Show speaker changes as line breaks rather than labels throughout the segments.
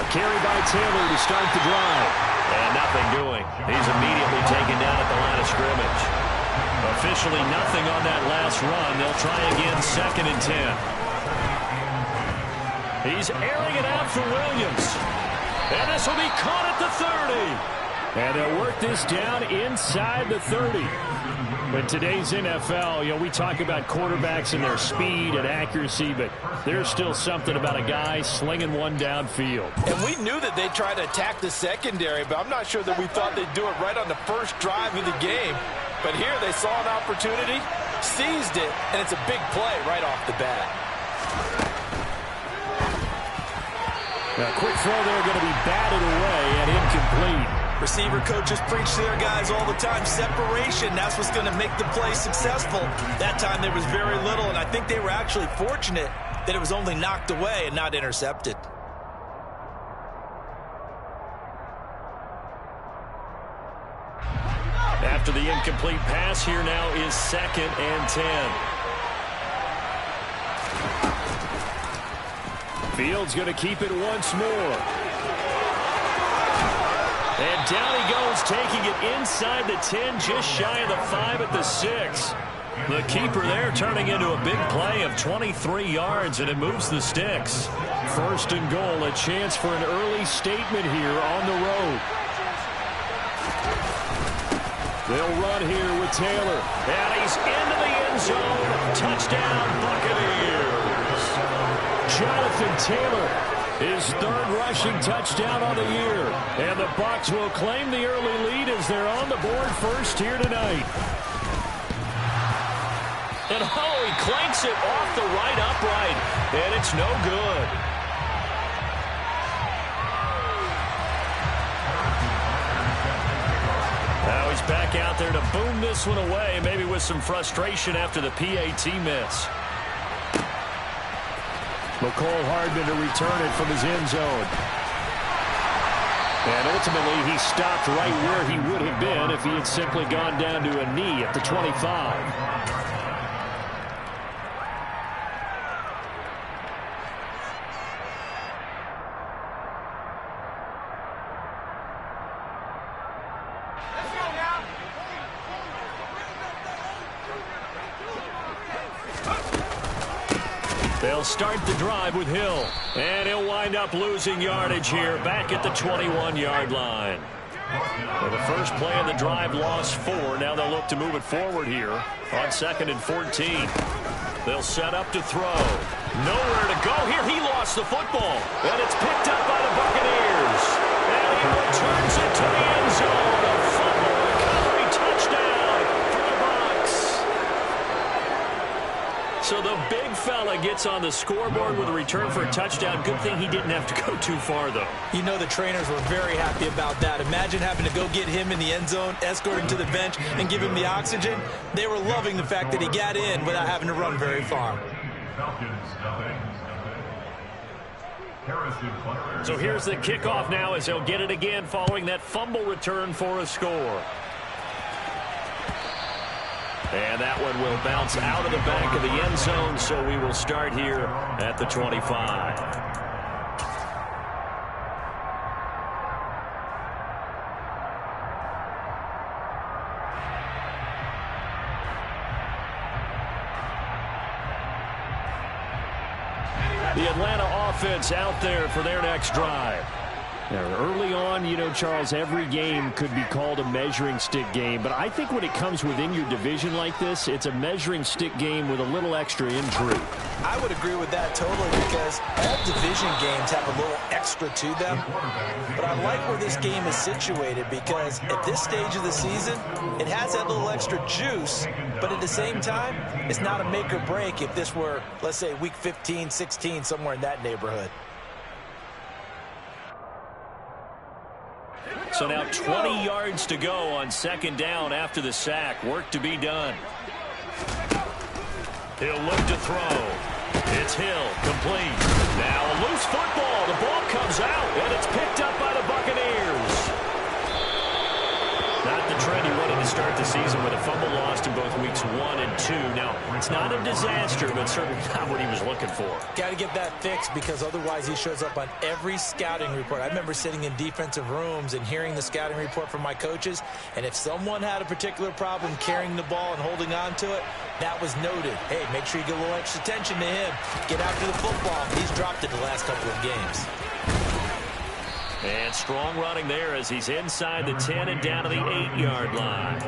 carry by Taylor to start the drive.
And nothing doing. He's immediately taken down at the line of scrimmage. Officially nothing on that last run. They'll try again, 2nd and 10. He's airing it out for Williams. And this will be caught at the 30.
And they'll work this down inside the 30. In today's NFL, we talk about quarterbacks and their speed and accuracy, but there's still something about a guy slinging one downfield.
And we knew that they'd try to attack the secondary, but I'm not sure that we thought they'd do it right on the first drive of the game. But here they saw an opportunity, seized it, and it's a big play right off the bat.
A quick throw there going to be batted away and incomplete.
Receiver coaches preach to their guys all the time. Separation, that's what's going to make the play successful. That time there was very little, and I think they were actually fortunate that it was only knocked away and not intercepted.
After the incomplete pass, here now is 2nd and 10.
Fields going to keep it once more. And down he goes, taking it inside the 10, just shy of the 5 at the 6. The keeper there turning into a big play of 23 yards, and it moves the sticks. 1st and goal, a chance for an early statement here on the road. They'll run here with Taylor.
And he's into the end zone. Touchdown, Buccaneers.
Jonathan Taylor, his 3rd rushing touchdown on the year. And the Bucs will claim the early lead as they're on the board first here tonight.
And he clanks it off the right upright. And it's no good. Now he's back out there to boom this one away, maybe with some frustration after the PAT miss.
McCole Hardman to return it from his end zone. And ultimately, he stopped right where he would have been if he had simply gone down to a knee at the 25.
They'll start the drive with Hill. And he'll wind up losing yardage here back at the 21-yard line. Well, the first play of the drive lost 4. Now they'll look to move it forward here on 2nd and 14. They'll set up to throw. Nowhere to go here. He lost the football. And it's picked up by the Buccaneers. And he returns it to the end zone. A fumble recovery touchdown for the Bucs. So the big fella gets on the scoreboard with a return for a touchdown. Good thing he didn't have to go too far, though.
You know the trainers were very happy about that. Imagine having to go get him in the end zone, escort him to the bench, and give him the oxygen. They were loving the fact that he got in without having to run very far.
So here's the kickoff now as they'll get it again following that fumble return for a score. And that one will bounce out of the back of the end zone, so we will start here at the 25. The Atlanta offense out there for their next drive.
Now, early on, Charles, every game could be called a measuring stick game. But I think when it comes within your division like this, it's a measuring stick game with a little extra intrigue.
I would agree with that totally because all division games have a little extra to them. But I like where this game is situated because at this stage of the season, it has that little extra juice. But at the same time, it's not a make or break if this were, let's say, week 15, 16, somewhere in that neighborhood.
So now 20 yards to go on second down after the sack. Work to be done. He'll look to throw. It's Hill, complete. Now a loose football. The ball comes out, and it's picked up by the Buccaneers. Not the trend he wanted to start the season.
season with a fumble lost in both weeks 1 and 2. Now, it's not a disaster, but certainly not what he was looking for.
Got to get that fixed because otherwise he shows up on every scouting report. I remember sitting in defensive rooms and hearing the scouting report from my coaches, and if someone had a particular problem carrying the ball and holding on to it, that was noted. Hey, make sure you get a little extra attention to him. Get after the football. He's dropped it the last couple of games.
And strong running there as he's inside the 10 and down to the 8-yard line.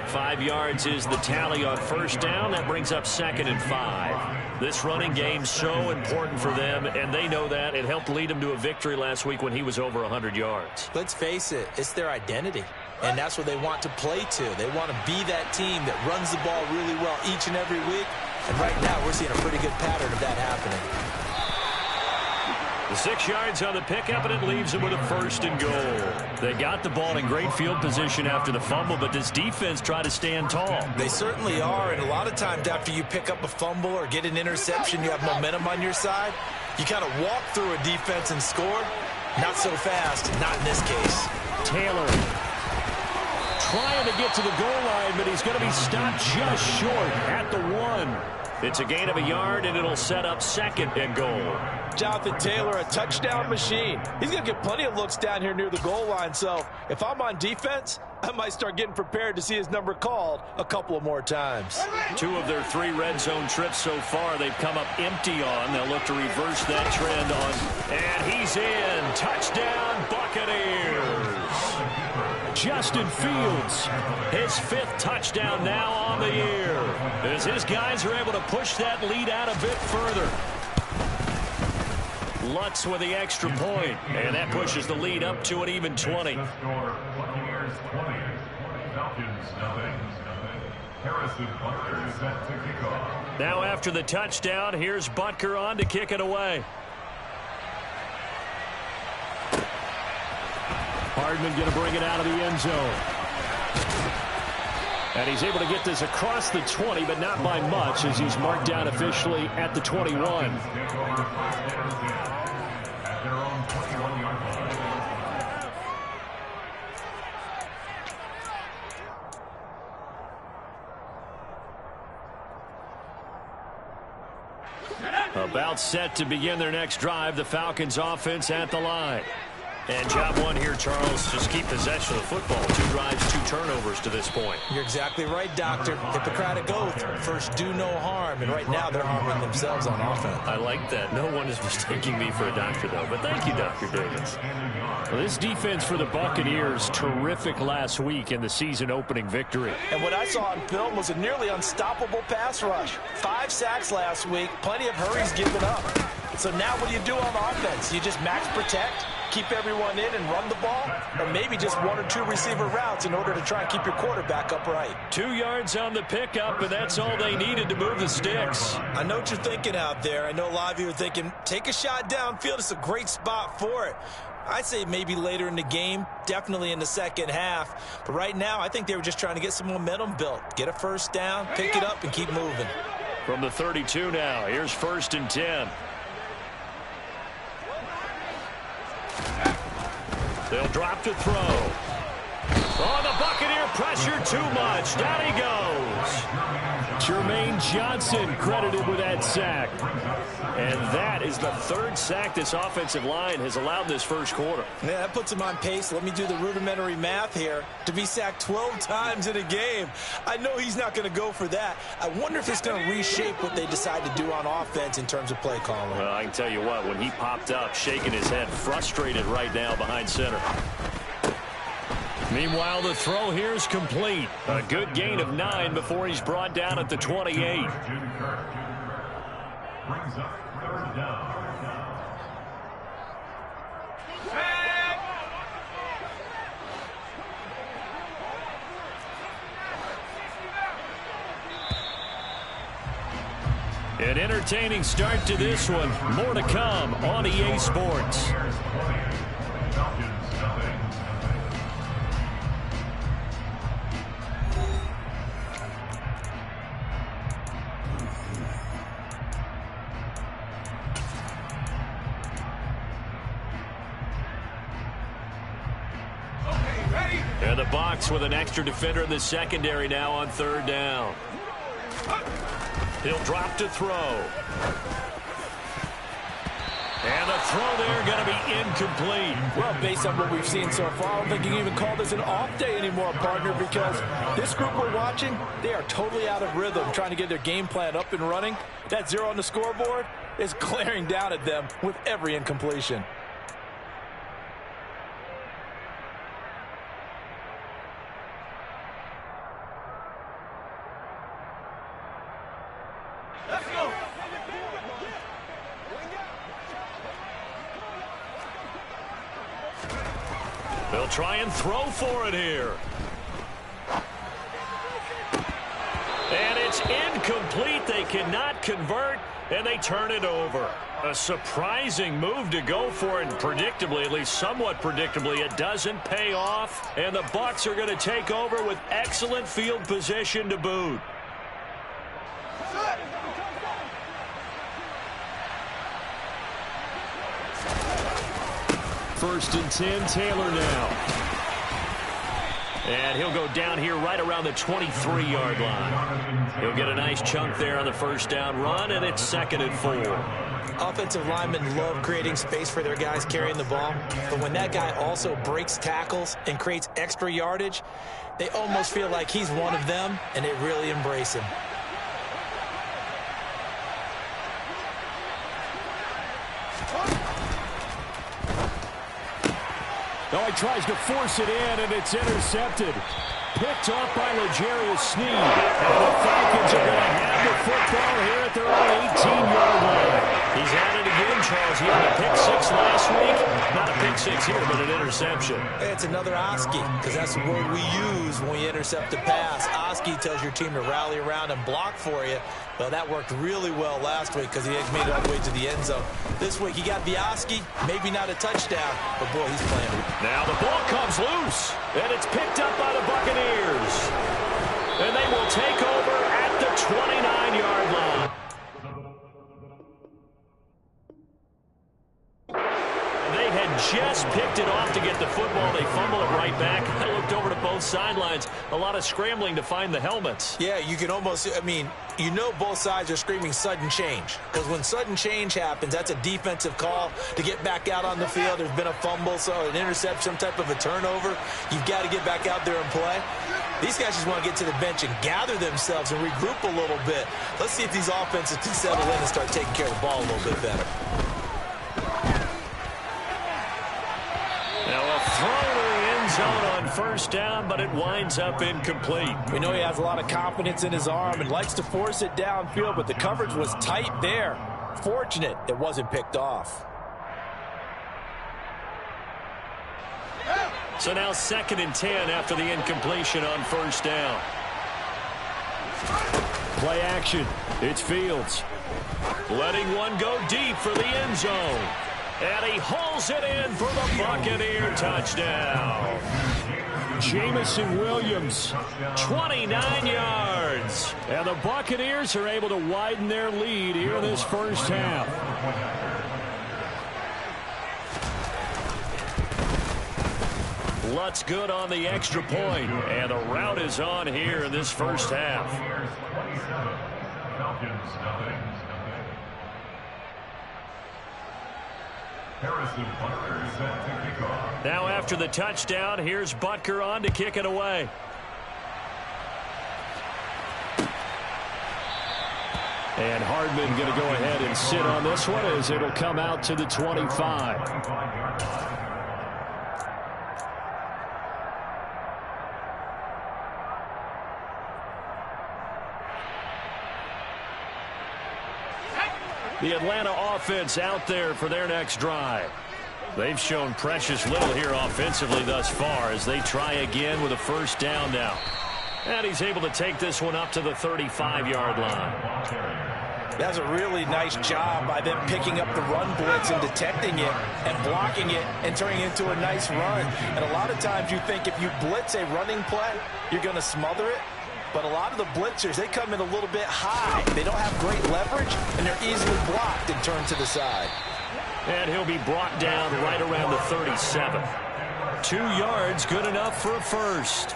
5 yards is the tally on first down. That brings up 2nd and 5. This running game so important for them, and they know that. It helped lead them to a victory last week when he was over 100 yards.
Let's face it, it's their identity. And that's what they want to play to. They want to be that team that runs the ball really well each and every week. And right now, we're seeing a pretty good pattern of that happening.
The 6 yards on the pickup, and it leaves them with a 1st and goal. They got the ball in great field position after the fumble, but this defense tried to stand tall.
They certainly are, and a lot of times after you pick up a fumble or get an interception, you have momentum on your side. You kind of walk through a defense and score. Not so fast, not in this case.
Taylor trying to get to the goal line, but he's going to be stopped just short at the 1. It's a gain of a yard, and it'll set up 2nd and goal.
Jonathan Taylor, a touchdown machine. He's going to get plenty of looks down here near the goal line. So if I'm on defense, I might start getting prepared to see his number called a couple of more times.
2 of their 3 red zone trips so far they've come up empty on. They'll look to reverse that trend on. And he's in. Touchdown, Buccaneers. Justin Fields, his 5th touchdown now on the year, as his guys are able to push that lead out a bit further. Lutz with the extra point, and that pushes the lead up to an even 20. Now after the touchdown, here's Butker on to kick it away. Hardman going to bring it out of the end zone. And he's able to get this across the 20, but not by much, as he's marked down officially at the 21. About set to begin their next drive, the Falcons offense at the line. And job one here, Charles, just keep possession of the football. 2 drives, 2 turnovers to this point.
You're exactly right, Doctor. Hippocratic oath. First, do no harm. And right now, they're harming themselves on offense.
I like that. No one is mistaking me for a doctor, though. But thank you, Dr. Davis. Well, this defense for the Buccaneers, terrific last week in the season-opening victory.
And what I saw on film was a nearly unstoppable pass rush. 5 sacks last week. Plenty of hurries given up. So now what do you do on offense? You just max protect? Keep everyone in and run the ball, or maybe just 1 or 2 receiver routes in order to try and keep your quarterback upright.
2 yards on the pickup, and that's all they needed to move the sticks.
I know what you're thinking out there. I know a lot of you are thinking, take a shot downfield. It's a great spot for it. I'd say maybe later in the game, definitely in the second half. But right now, I think they were just trying to get some momentum built. Get a first down, pick it up, and keep moving.
From the 32 now, here's 1st and 10. They'll drop to throw. Oh, the Buccaneer pressure too much. Down he goes. Jermaine Johnson credited with that sack. And that is the 3rd sack this offensive line has allowed in this first quarter.
Yeah, that puts him on pace. Let me do the rudimentary math here. To be sacked 12 times in a game, I know he's not going to go for that. I wonder if it's going to reshape what they decide to do on offense in terms of play calling.
Well, I can tell you what, when he popped up, shaking his head, frustrated right now behind center. Meanwhile, the throw here is complete. A good gain of 9 before he's brought down at the 28. An entertaining start to this one. More to come on EA Sports.
Okay, ready?
And the Bucs with an extra defender in the secondary now on third down. He'll drop to throw. And the throw there going to be incomplete.
Well, based on what we've seen so far, I don't think you can even call this an off day anymore, partner, because this group we're watching, they are totally out of rhythm, trying to get their game plan up and running. That 0 on the scoreboard is glaring down at them with every incompletion.
They'll try and throw for it here. And it's incomplete. They cannot convert, and they turn it over. A surprising move to go for it, and predictably, at least somewhat predictably, it doesn't pay off. And the Bucs are going to take over with excellent field position to boot. First and 10, Taylor now. And he'll go down here right around the 23-yard line. He'll get a nice chunk there on the first down run, and it's 2nd and 4.
Offensive linemen love creating space for their guys carrying the ball, but when that guy also breaks tackles and creates extra yardage, they almost feel like he's one of them, and they really embrace him.
Oh, he tries to force it in, and it's intercepted. Picked off by L'Jarius Sneed. And the Falcons are going to have the football here at their own 18-yard line. He's at it again, Charles. He had a pick 6 last week. Not a pick 6 here, but an interception.
It's another Oski, because that's the word we use when we intercept a pass. Oski tells your team to rally around and block for you. Well, that worked really well last week because he made it all the way to the end zone. This week, he got the Oski, maybe not a touchdown, but boy, he's playing.
Now the ball comes loose, and it's picked up by the Buccaneers. And they will take over at the 29-yard line. They had just picked it off to get the football. They fumble it right back. I looked over to both sidelines. A lot of scrambling to find the helmets.
Yeah, you can almost, I mean, you know both sides are screaming sudden change. Because when sudden change happens, that's a defensive call to get back out on the field. There's been a fumble, so an interception, some type of a turnover. You've got to get back out there and play. These guys just want to get to the bench and gather themselves and regroup a little bit. Let's see if these offenses can settle in and start taking care of the ball a little bit better.
Now a throw to the end zone on first down, but it winds up incomplete.
We know he has a lot of confidence in his arm and likes to force it downfield, but the coverage was tight there. Fortunate it wasn't picked off.
So now 2nd and 10 after the incompletion on first down. Play action. It's Fields. Letting one go deep for the end zone. And he hauls it in for the Buccaneer touchdown. Jamison Williams, 29 yards. And the Buccaneers are able to widen their lead here in this first half. Lutz good on the extra point, and the route is on here in this first half. Now after the touchdown, here's Butker on to kick it away. And Hardman going to go ahead and sit on this one as it'll come out to the 25. The Atlanta offense out there for their next drive. They've shown precious little here offensively thus far as they try again with a first down now. And he's able to take this one up to the 35-yard line.
That's a really nice job by them picking up the run blitz and detecting it and blocking it and turning it into a nice run. And a lot of times you think if you blitz a running play, you're going to smother it. But a lot of the blitzers, they come in a little bit high. They don't have great leverage, and they're easily blocked and turned to the side.
And he'll be brought down right around the 37. 2 yards, good enough for a first.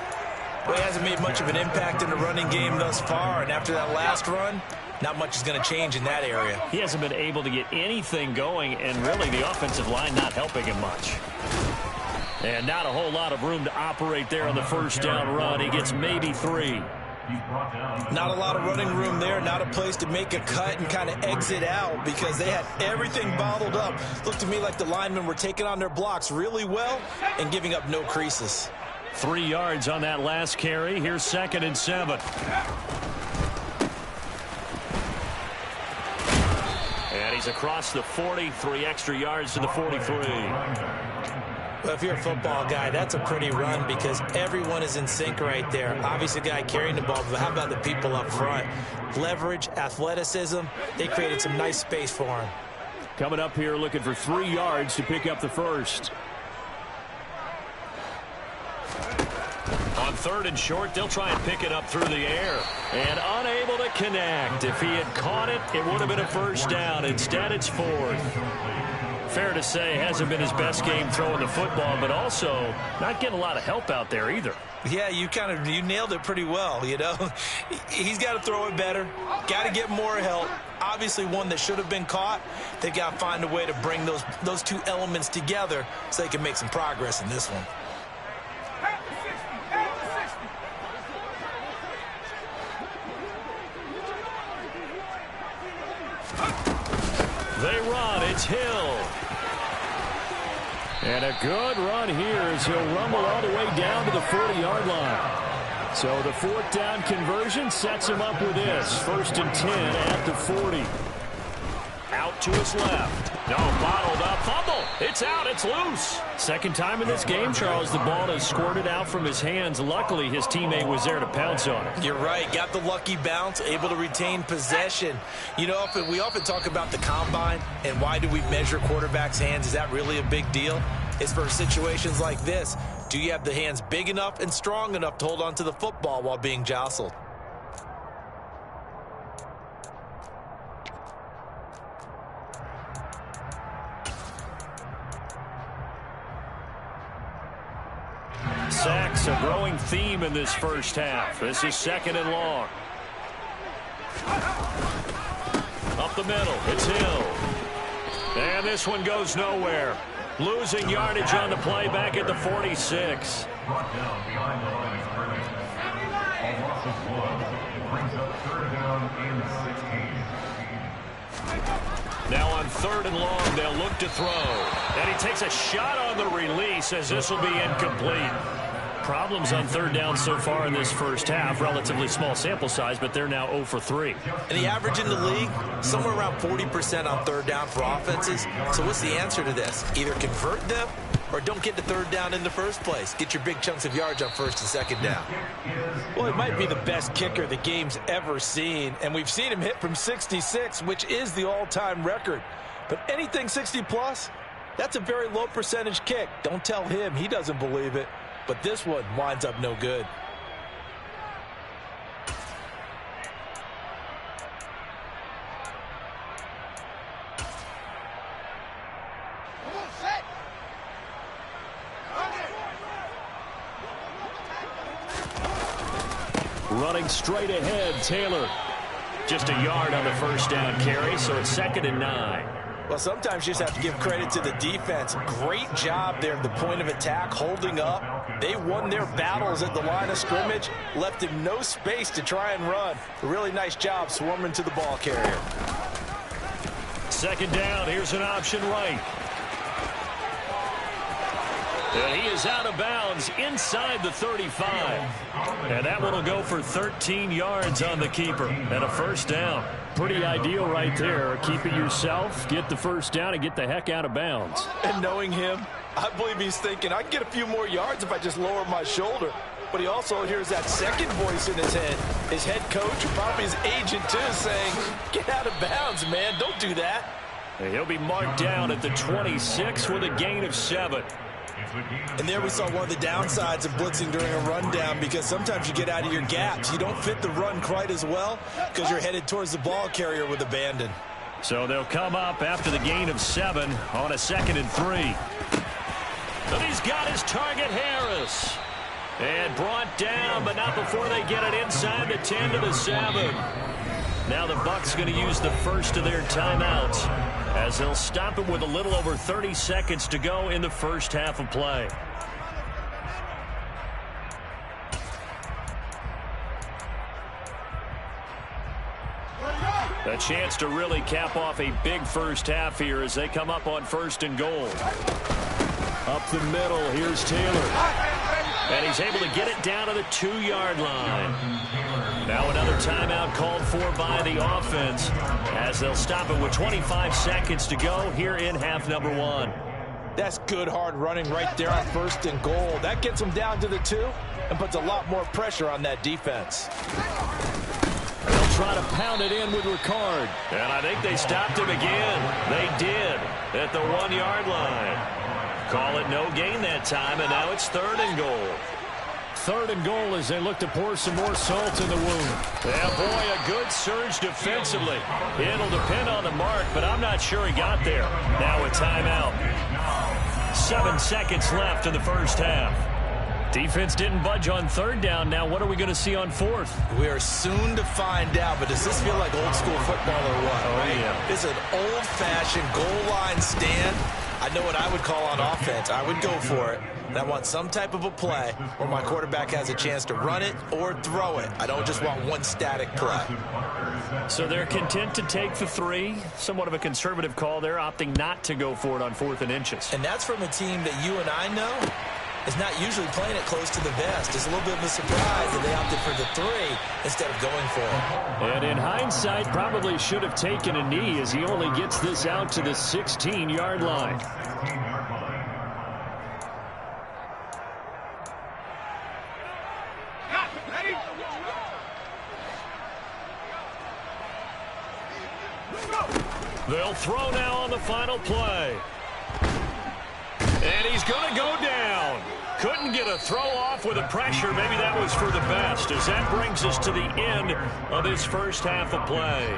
Well, he hasn't made much of an impact in the running game thus far, and after that last run, not much is going to change in that area.
He hasn't been able to get anything going, and really the offensive line not helping him much. And not a whole lot of room to operate there on the first down run. He gets maybe 3.
Not a lot of running room there, not a place to make a cut and kind of exit out because they had everything bottled up. Looked to me like the linemen were taking on their blocks really well and giving up no creases.
3 yards on that last carry. Here's 2nd and 7. And he's across the 40, 3 extra yards to the 43.
Well, if you're a football guy, that's a pretty run because everyone is in sync right there. Obviously, the guy carrying the ball, but how about the people up front? Leverage, athleticism, they created some nice space for him.
Coming up here looking for 3 yards to pick up the first. On 3rd and short, they'll try and pick it up through the air. And unable to connect. If he had caught it, it would have been a first down. Instead, it's 4th. Fair to say, hasn't been his best game throwing the football, but also not getting a lot of help out there either.
Yeah, you nailed it pretty well, you know. He's got to throw it better, got to get more help. Obviously one that should have been caught. They've got to find a way to bring those two elements together so they can make some progress in this one.
They run. It's Hill. And a good run here as he'll rumble all the way down to the 40-yard line. So the 4th down conversion sets him up with this. 1st and 10 at the 40. Out to his left. No, bottled up. Fumble. It's out. It's loose. Second time in this game, Charles, the ball has squirted out from his hands. Luckily, his teammate was there to pounce on it.
You're right. Got the lucky bounce, able to retain possession. You know, we often talk about the combine and why do we measure quarterbacks' hands. Is that really a big deal? It's for situations like this. Do you have the hands big enough and strong enough to hold on to the football while being jostled?
Sacks, a growing theme in this first half. This is 2nd and long. Up the middle, it's Hill. And this one goes nowhere. Losing yardage on the play back at the 46. Now on 3rd and long, they'll look to throw. And he takes a shot on the release as this will be incomplete. Problems on 3rd down so far in this first half. Relatively small sample size, but they're now 0 for 3.
And the average in the league, somewhere around 40% on 3rd down for offenses. So what's the answer to this? Either convert them or don't get the 3rd down in the first place. Get your big chunks of yards on 1st and 2nd down. Well, it might be the best kicker the game's ever seen. And we've seen him hit from 66, which is the all-time record. But anything 60-plus, that's a very low percentage kick. Don't tell him he doesn't believe it. But this one winds up no good.
Running straight ahead, Taylor. Just a yard on the first down carry, so it's 2nd and 9.
Well, sometimes you just have to give credit to the defense. Great job there at the point of attack, holding up. They won their battles at the line of scrimmage, left him no space to try and run. A really nice job swarming to the ball carrier.
2nd down, here's an option right. And he is out of bounds inside the 35. And that one will go for 13 yards on the keeper and a first down. Pretty ideal right there. Keep it yourself, get the first down, and get the heck out of bounds.
And knowing him, I believe he's thinking, I can get a few more yards if I just lower my shoulder. But he also hears that second voice in his head. His head coach, or probably his agent too, saying, get out of bounds, man. Don't do that.
And he'll be marked down at the 26 with a gain of 7.
And there we saw one of the downsides of blitzing during a rundown, because sometimes you get out of your gaps. You don't fit the run quite as well because you're headed towards the ball carrier with abandon.
So they'll come up after the gain of 7 on a 2nd and 3. And he's got his target, Harris. And brought down, but not before they get it inside the 10 to the 7. Now the Bucs going to use the first of their timeouts as they'll stop it with a little over 30 seconds to go in the first half of play. A chance to really cap off a big first half here as they come up on 1st and goal. Up the middle, here's Taylor. And he's able to get it down to the 2-yard line. Now another timeout called for by the offense as they'll stop it with 25 seconds to go here in half number 1.
That's good hard running right there on 1st and goal. That gets them down to the 2 and puts a lot more pressure on that defense.
They'll try to pound it in with Ricard. And I think they stopped him again. They did at the 1-yard line. Call it no gain that time, and now it's 3rd and goal. 3rd and goal as they look to pour some more salt in the wound. Yeah, boy, a good surge defensively. It'll depend on the mark, but I'm not sure he got there. Now a timeout. 7 seconds left in the first half. Defense didn't budge on 3rd down. Now what are we going to see on 4th?
We are soon to find out, but does this feel like old school football or what?
Oh,
right?
yeah.
It's an old-fashioned goal line stand. I know what I would call on offense. I would go for it. And I want some type of a play where my quarterback has a chance to run it or throw it. I don't just want one static play.
So they're content to take the 3. Somewhat of a conservative call there, opting not to go for it on 4th and inches.
And that's from a team that you and I know is not usually playing it close to the vest. It's a little bit of a surprise that they opted for the 3 instead of going for it.
And in hindsight, probably should have taken a knee as he only gets this out to the 16-yard line. They'll throw now on the final play. And he's going to go down. Couldn't get a throw off with the pressure. Maybe that was for the best, as that brings us to the end of this first half of play.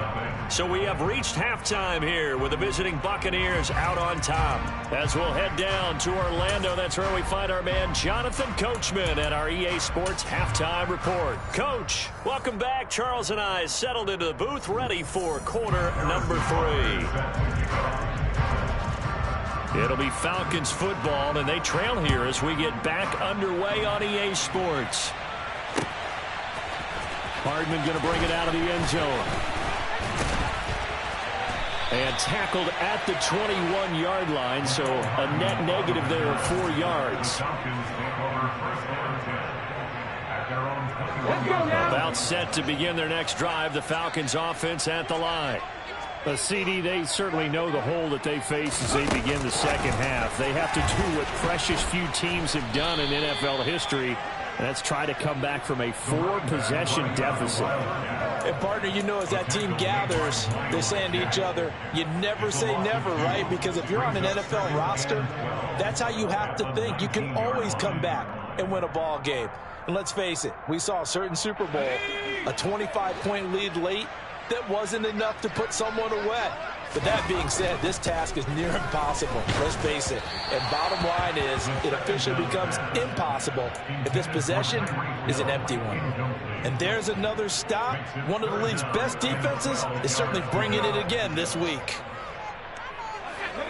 So we have reached halftime here with the visiting Buccaneers out on top. As we'll head down to Orlando, that's where we find our man Jonathan Coachman at our EA Sports Halftime Report. Coach, welcome back. Charles and I settled into the booth, ready for quarter number 3. It'll be Falcons football, and they trail here as we get back underway on EA Sports. Hardman going to bring it out of the end zone. And tackled at the 21-yard line, so a net negative there of 4 yards. About set to begin their next drive, the Falcons offense at the line. CD, they certainly know the hole that they face as they begin the second half. They have to do what precious few teams have done in NFL history, and that's try to come back from a 4-possession deficit.
And, partner, you know, as that team gathers, they're saying to each other, you never say never, right? Because if you're on an NFL roster, that's how you have to think. You can always come back and win a ball game. And let's face it, we saw a certain Super Bowl, a 25-point lead late, that wasn't enough to put someone away. But that being said, this task is near impossible. Let's face it. And bottom line is, it officially becomes impossible if this possession is an empty one. And there's another stop. One of the league's best defenses is certainly bringing it again this week.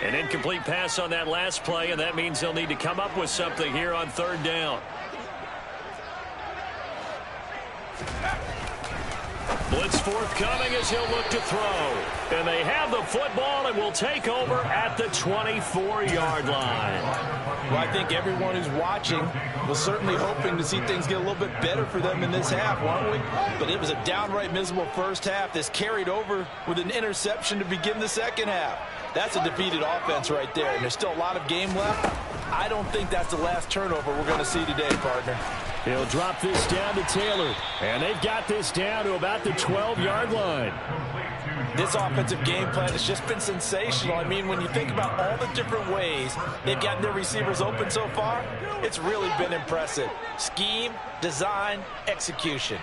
An incomplete pass on that last play, and that means they'll need to come up with something here on 3rd down. Blitz forthcoming as he'll look to throw. And they have the football and will take over at the 24-yard line.
Well, I think everyone who's watching was certainly hoping to see things get a little bit better for them in this half, weren't we? But it was a downright miserable first half. This carried over with an interception to begin the second half. That's a defeated offense right there, and there's still a lot of game left. I don't think that's the last turnover we're going to see today, partner.
He'll drop this down to Taylor, and they've got this down to about the 12-yard line.
This offensive game plan has just been sensational. I mean, when you think about all the different ways they've gotten their receivers open so far, it's really been impressive. Scheme, design, execution.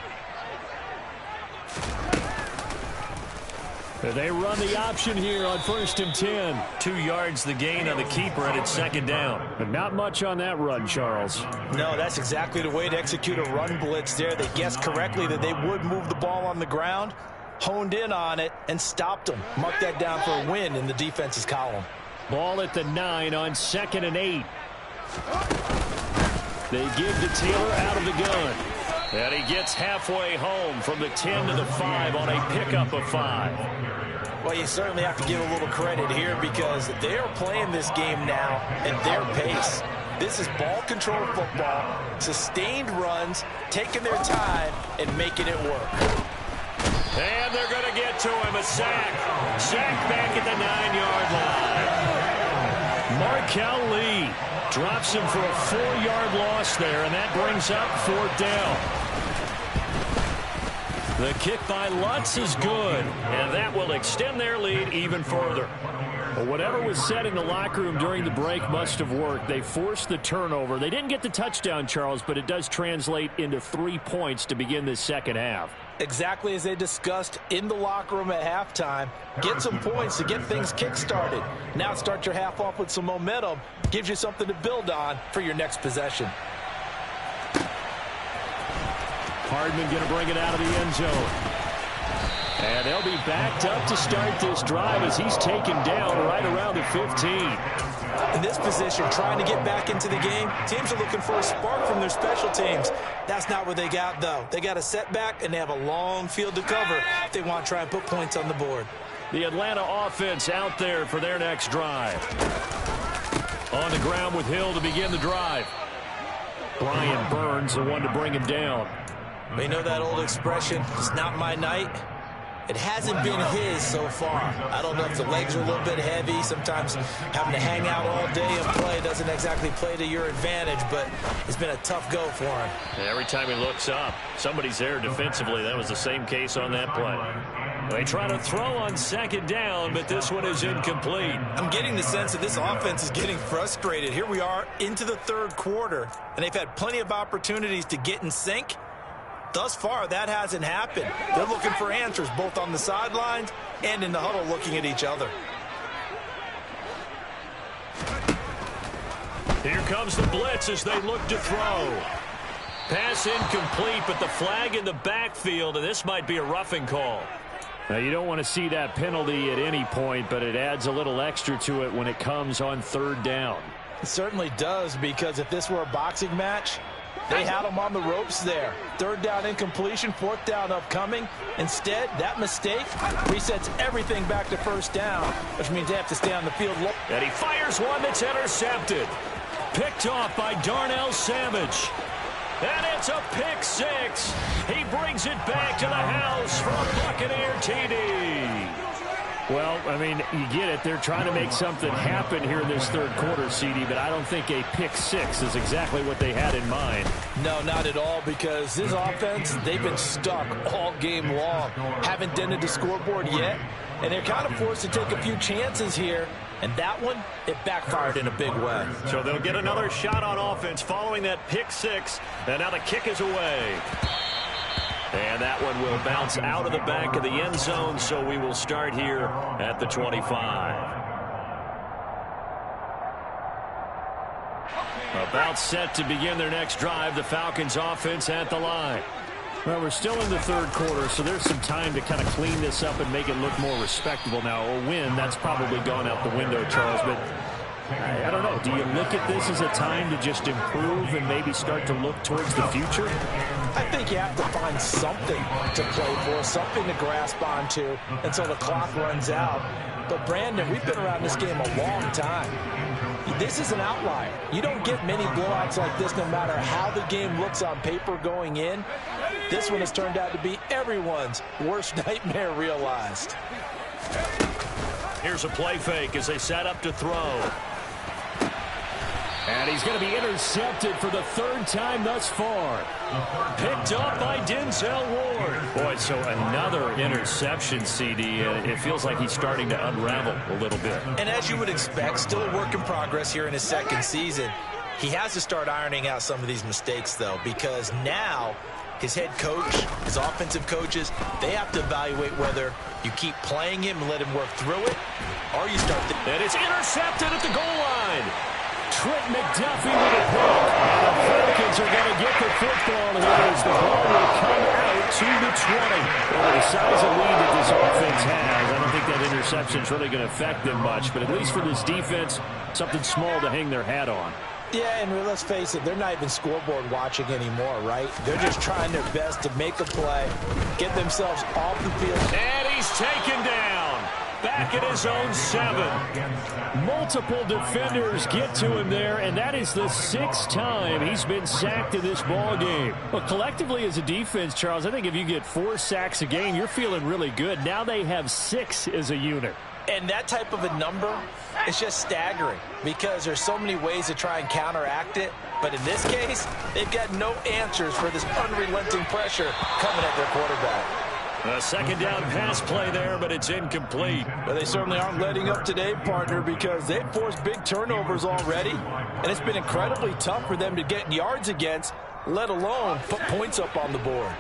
They run the option here on 1st and 10. 2 yards the gain on the keeper, and it's 2nd down. But not much on that run, Charles.
No, that's exactly the way to execute a run blitz there. They guessed correctly that they would move the ball on the ground, honed in on it, and stopped them. Mark that down for a win in the defense's column.
Ball at the 9 on 2nd and 8. They give to Taylor out of the gun. And he gets halfway home from the 10 to the 5 on a pickup of 5.
Well, you certainly have to give a little credit here because they are playing this game now at their pace. This is ball control football, sustained runs, taking their time, and making it work.
And they're going to get to him, a sack. Sack back at the 9-yard line. Markel Lee drops him for a 4-yard loss there, and that brings up 4th down. The kick by Lutz is good, and that will extend their lead even further. Well, whatever was said in the locker room during the break must have worked. They forced the turnover. They didn't get the touchdown, Charles, but it does translate into 3 points to begin this second half.
Exactly as they discussed in the locker room at halftime. Get some points to get things kick-started. Now start your half off with some momentum. Gives you something to build on for your next possession.
Hardman going to bring it out of the end zone. And they'll be backed up to start this drive as he's taken down right around the 15.
In this position, trying to get back into the game, teams are looking for a spark from their special teams. That's not what they got, though. They got a setback, and they have a long field to cover if they want to try and put points on the board.
The Atlanta offense out there for their next drive. On the ground with Hill to begin the drive. Brian Burns, the one to bring him down.
You know that old expression, it's not my night? It hasn't been his so far. I don't know if the legs are a little bit heavy. Sometimes having to hang out all day and play doesn't exactly play to your advantage, but it's been a tough go for him.
Every time he looks up, somebody's there defensively. That was the same case on that play. They try to throw on 2nd down, but this one is incomplete.
I'm getting the sense that this offense is getting frustrated. Here we are into the 3rd quarter, and they've had plenty of opportunities to get in sync. Thus far, that hasn't happened. They're looking for answers both on the sidelines and in the huddle looking at each other.
Here comes the blitz as they look to throw. Pass incomplete, but the flag in the backfield, and this might be a roughing call. Now, you don't want to see that penalty at any point, but it adds a little extra to it when it comes on 3rd down.
It certainly does, because if this were a boxing match, they had him on the ropes there. 3rd down incompletion, 4th down upcoming. Instead, that mistake resets everything back to 1st down, which means they have to stay on the field.
And he fires one that's intercepted. Picked off by Darnell Savage. And it's a pick 6. He brings it back to the house for a Buccaneer TD. Well, I mean, you get it. They're trying to make something happen here in this 3rd quarter, CD, but I don't think a pick 6 is exactly what they had in mind.
No, not at all, because this offense, they've been stuck all game long. Haven't dented the scoreboard yet, and they're kind of forced to take a few chances here. And that one, it backfired in a big way.
So they'll get another shot on offense following that pick 6, and now the kick is away. And that one will bounce out of the back of the end zone, so we will start here at the 25. About set to begin their next drive, the Falcons offense at the line. Well, we're still in the 3rd quarter, so there's some time to kind of clean this up and make it look more respectable now. A win, that's probably gone out the window, Charles, but I don't know. Do you look at this as a time to just improve and maybe start to look towards the future?
I think you have to find something to play for, something to grasp onto until the clock runs out. But, Brandon, we've been around this game a long time. This is an outlier. You don't get many blowouts like this no matter how the game looks on paper going in. This one has turned out to be everyone's worst nightmare realized.
Here's a play fake as they set up to throw. And he's going to be intercepted for the 3rd time thus far. Picked up by Denzel Ward. Boy, so another interception, CD. It feels like he's starting to unravel a little bit.
And as you would expect, still a work in progress here in his 2nd season. He has to start ironing out some of these mistakes, though, because now his head coach, his offensive coaches, they have to evaluate whether you keep playing him and let him work through it, or you start to...
And it's intercepted at the goal line. Trent McDuffie with a pick. And the Falcons are going to get the football here as the ball will come out to the 20. Well, the size of lead that this offense has, I don't think that interception is really going to affect them much. But at least for this defense, something small to hang their hat on.
Yeah, and let's face it, they're not even scoreboard watching anymore, right? They're just trying their best to make a play, get themselves off the field.
And he's taken down. Back at his own 7. Multiple defenders get to him there, and that is the 6th time he's been sacked in this ball game. Well, collectively as a defense, Charles, I think if you get 4 sacks a game, you're feeling really good. Now they have 6 as a unit.
And that type of a number is just staggering because there's so many ways to try and counteract it. But in this case, they've got no answers for this unrelenting pressure coming at their quarterback.
A second down pass play there, but it's incomplete.
Well, they certainly aren't letting up today, partner, because they've forced big turnovers already. And it's been incredibly tough for them to get yards against, let alone put points up on the board.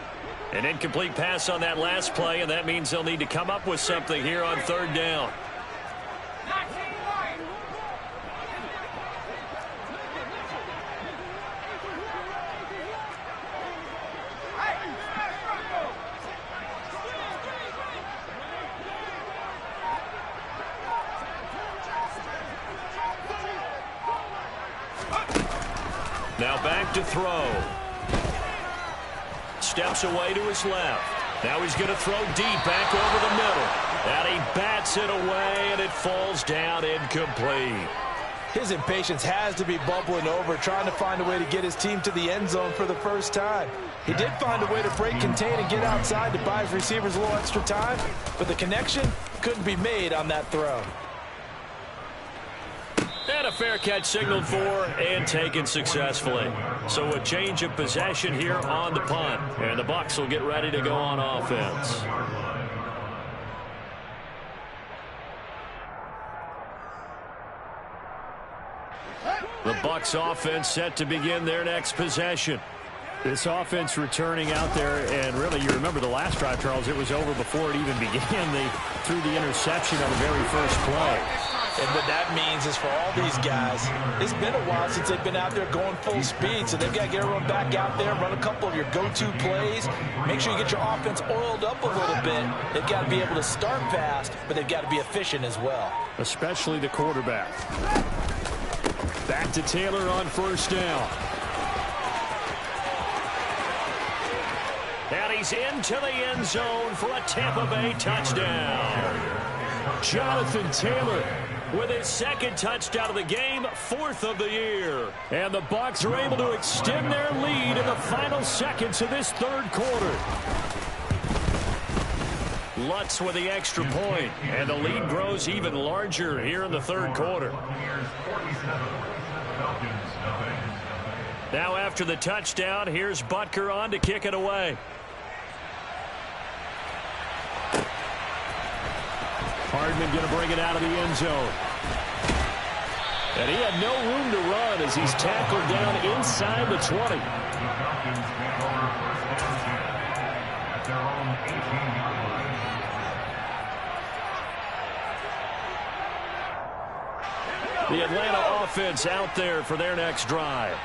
An incomplete pass on that last play, and that means they'll need to come up with something here on 3rd down. Now back to throw. Steps away to his left. Now he's going to throw deep back over the middle. And he bats it away, and it falls down incomplete.
His impatience has to be bubbling over, trying to find a way to get his team to the end zone for the first time. He did find a way to break contain and get outside to buy his receivers a little extra time, but the connection couldn't be made on that throw.
And a fair catch signaled for and taken successfully. So a change of possession here on the punt. And the Bucs will get ready to go on offense. The Bucs offense set to begin their next possession. This offense returning out there, and really, you remember the last drive, Charles, it was over before it even began. They threw the interception on the very first play.
And what that means is for all these guys, it's been a while since they've been out there going full speed, so they've got to get everyone back out there, run a couple of your go-to plays, make sure you get your offense oiled up a little bit. They've got to be able to start fast, but they've got to be efficient as well.
Especially the quarterback. Back to Taylor on 1st down. And he's into the end zone for a Tampa Bay touchdown. Jonathan Taylor with his 2nd touchdown of the game, 4th of the year. And the Bucs are able to extend their lead in the final seconds of this 3rd quarter. Lutz with the extra point, and the lead grows even larger here in the 3rd quarter. Now after the touchdown, here's Butker on to kick it away. Hardman going to bring it out of the end zone. And he had no room to run as he's tackled down inside the 20. The Atlanta offense out there for their next drive.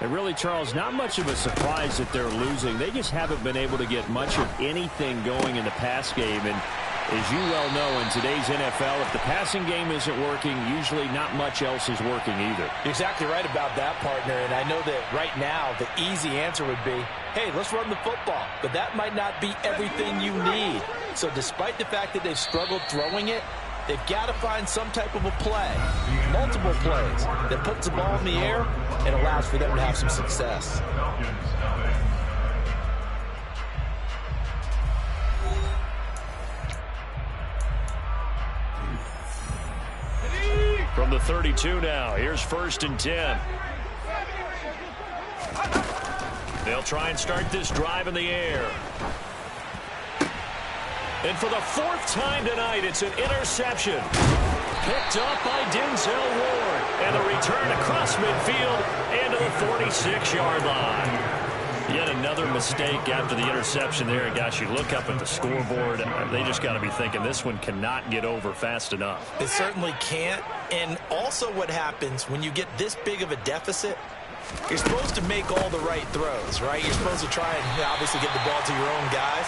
And really, Charles, not much of a surprise that they're losing. They just haven't been able to get much of anything going in the pass game. And as you well know, in today's NFL, if the passing game isn't working, usually not much else is working either.
You're exactly right about that, partner. And I know that right now the easy answer would be, hey, let's run the football. But that might not be everything you need. So despite the fact that they've struggled throwing it, they've got to find some type of a play, multiple plays, that puts the ball in the air and allows for them to have some success.
From the 32 now, here's 1st and 10. They'll try and start this drive in the air. And for the 4th time tonight, it's an interception. Picked up by Denzel Ward. And the return across midfield into the 46-yard line. Yet another mistake after the interception there. And gosh, you look up at the scoreboard, they just got to be thinking this one cannot get over fast enough.
It certainly can't. And also what happens when you get this big of a deficit, you're supposed to make all the right throws, right? You're supposed to try and obviously get the ball to your own guys.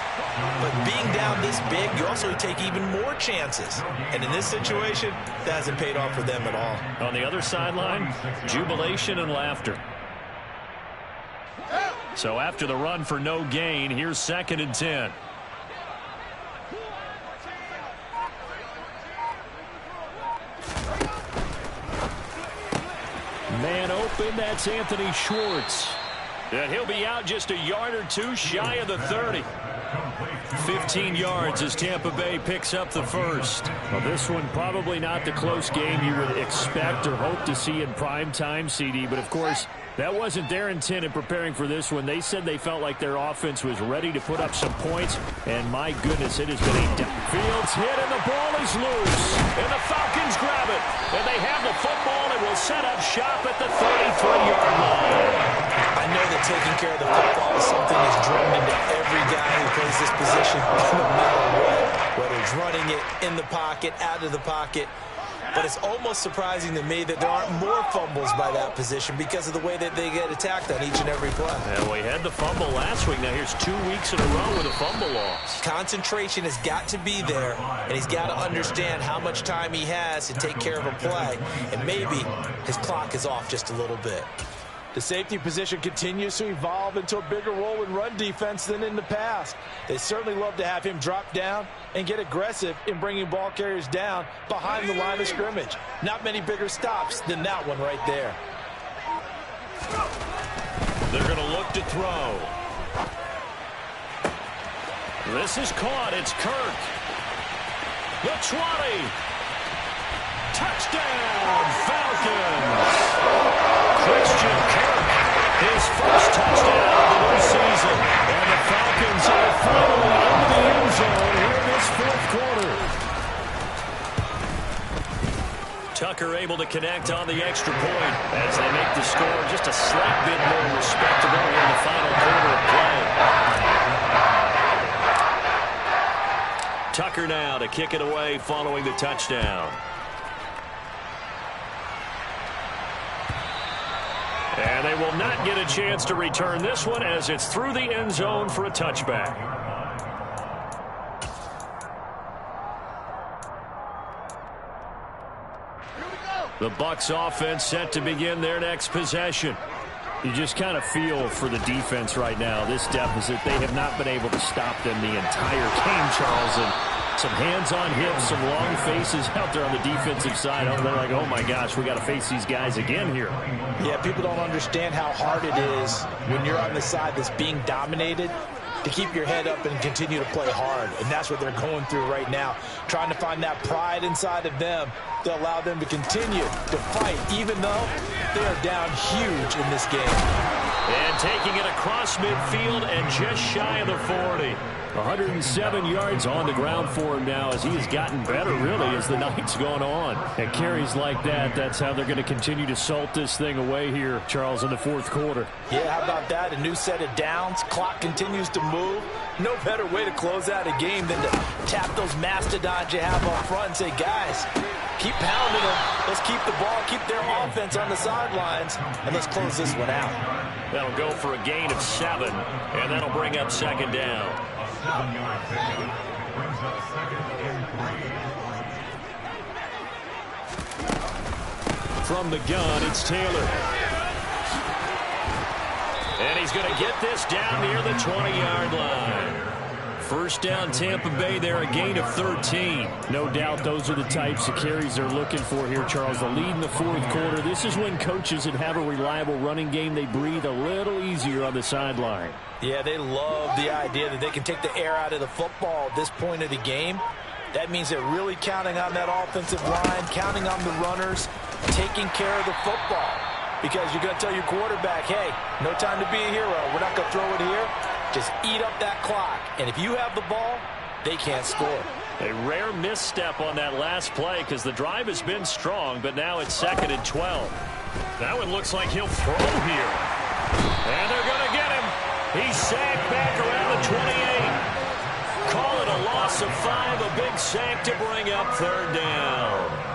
But being down this big, you also take even more chances. And in this situation, that hasn't paid off for them at all.
On the other sideline, jubilation and laughter. So after the run for no gain, here's 2nd and 10. Man open, that's Anthony Schwartz. And he'll be out just a yard or two shy of the 30. 15 yards as Tampa Bay picks up the first. Well, this one probably not the close game you would expect or hope to see in prime time, CD. But, of course, that wasn't their intent in preparing for this one. They said they felt like their offense was ready to put up some points. And, my goodness, it has been a Fields hit, and the ball is loose. And the Falcons grab it. And they have the football and will set up shop at the 33-yard line.
I know that taking care of the football is something that's drummed into every guy who plays this position, no matter what. Whether it's running it, in the pocket, out of the pocket. But it's almost surprising to me that there aren't more fumbles by that position because of the way that they get attacked on each and every play.
And we had the fumble last week. Now here's 2 weeks in a row with a fumble loss.
Concentration has got to be there, and he's got to understand how much time he has to take care of a play. And maybe his clock is off just a little bit.
The safety position continues to evolve into a bigger role in run defense than in the past. They certainly love to have him drop down and get aggressive in bringing ball carriers down behind the line of scrimmage. Not many bigger stops than that one right there.
They're going to look to throw. This is caught. It's Kirk. The 20. Touchdown, Falcons. Christian Kirk, his first touchdown of the new season. And the Falcons are finally into the end zone here in this fourth quarter. Tucker able to connect on the extra point as they make the score just a slight bit more respectable here in the final quarter of play. Tucker now to kick it away following the touchdown. And they will not get a chance to return this one as it's through the end zone for a touchback. The Bucs offense set to begin their next possession. You just kind of feel for the defense right now. This deficit, they have not been able to stop them the entire game, Charles. And some hands on hips, some long faces out there on the defensive side. They're like, oh my gosh, we got to face these guys again here.
Yeah, people don't understand how hard it is when you're on the side that's being dominated to keep your head up and continue to play hard. And that's what they're going through right now, trying to find that pride inside of them to allow them to continue to fight, even though they are down huge in this game.
And taking it across midfield and just shy of the 40. 107 yards on the ground for him now as he has gotten better, really, as the night's gone on. And carries like that, that's how they're going to continue to salt this thing away here, Charles, in the fourth quarter.
Yeah, how about that? A new set of downs. Clock continues to move. No better way to close out a game than to tap those mastodons you have up front and say, guys, keep pounding them. Let's keep the ball, keep their offense on the sidelines, and let's close this one out.
That'll go for a gain of 7, and that'll bring up second down. From the gun, it's Taylor. And he's going to get this down near the 20-yard line. First down, Tampa Bay there, a gain of 13. No doubt those are the types of carries they're looking for here, Charles. The lead in the fourth quarter. This is when coaches that have a reliable running game, they breathe a little easier on the sideline.
Yeah, they love the idea that they can take the air out of the football at this point of the game. That means they're really counting on that offensive line, counting on the runners, taking care of the football. Because you're going to tell your quarterback, hey, no time to be a hero. We're not going to throw it here. Just eat up that clock. And if you have the ball, they can't score.
A rare misstep on that last play because the drive has been strong, but now it's 2nd and 12. That one looks like he'll throw here. And they're going to get him. He's sacked back around the 28. Call it a loss of 5, a big sack to bring up third down.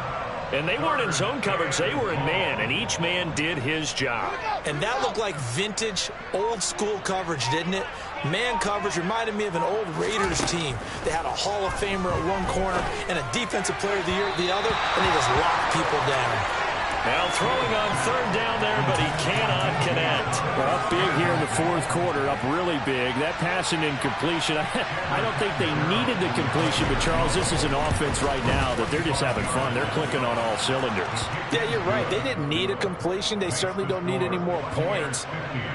And they weren't in zone coverage, they were in man, and each man did his job.
And that looked like vintage, old-school coverage, didn't it? Man coverage reminded me of an old Raiders team. They had a Hall of Famer at one corner and a Defensive Player of the Year at the other, and they just locked people down.
Now throwing on third down there, but he cannot connect.
Well, up big here in the fourth quarter, up really big. That passing incompletion, I don't think they needed the completion, but Charles, this is an offense right now that they're just having fun. They're clicking on all cylinders.
Yeah, you're right. They didn't need a completion. They certainly don't need any more points,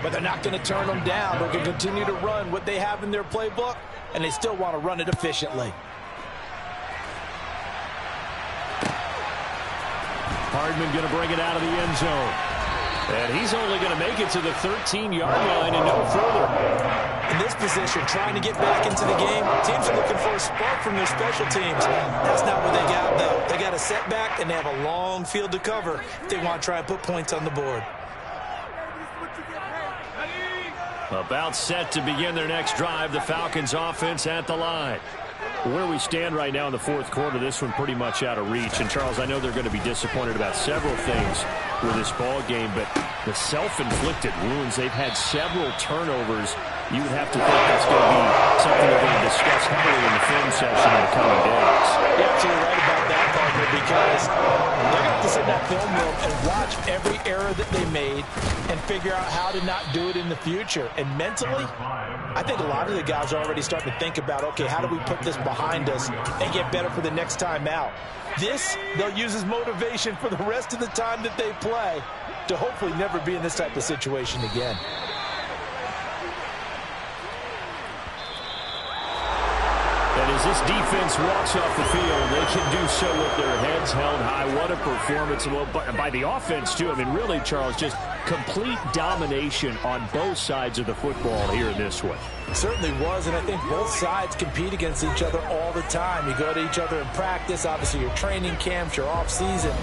but they're not going to turn them down. They're going to continue to run what they have in their playbook, and they still want to run it efficiently.
Hardman going to bring it out of the end zone. And he's only going to make it to the 13-yard line and no further.
In this position, trying to get back into the game, teams are looking for a spark from their special teams. That's not what they got, though. They got a setback, and they have a long field to cover if they want to try and put points on the board.
About set to begin their next drive, the Falcons offense at the line.
Where we stand right now in the fourth quarter, this one pretty much out of reach. And, Charles, I know they're going to be disappointed about several things with this ball game, but the self-inflicted wounds, they've had several turnovers. You would have to think that's going to be something they're going to discuss heavily in the film session in the coming days.
You're absolutely right about that, partner, because they're going to have to sit in that film room and watch every error that they made and figure out how to not do it in the future. And mentally, I think a lot of the guys are already starting to think about, okay, how do we put this behind us and get better for the next time out? This, they'll use as motivation for the rest of the time that they play to hopefully never be in this type of situation again.
And as this defense walks off the field, they can do so with their heads held high. What a performance. Well, by the offense, too. I mean, really, Charles, just complete domination on both sides of the football here in this one.
It certainly was, and I think both sides compete against each other all the time. You go to each other in practice, obviously your training camps, your off season.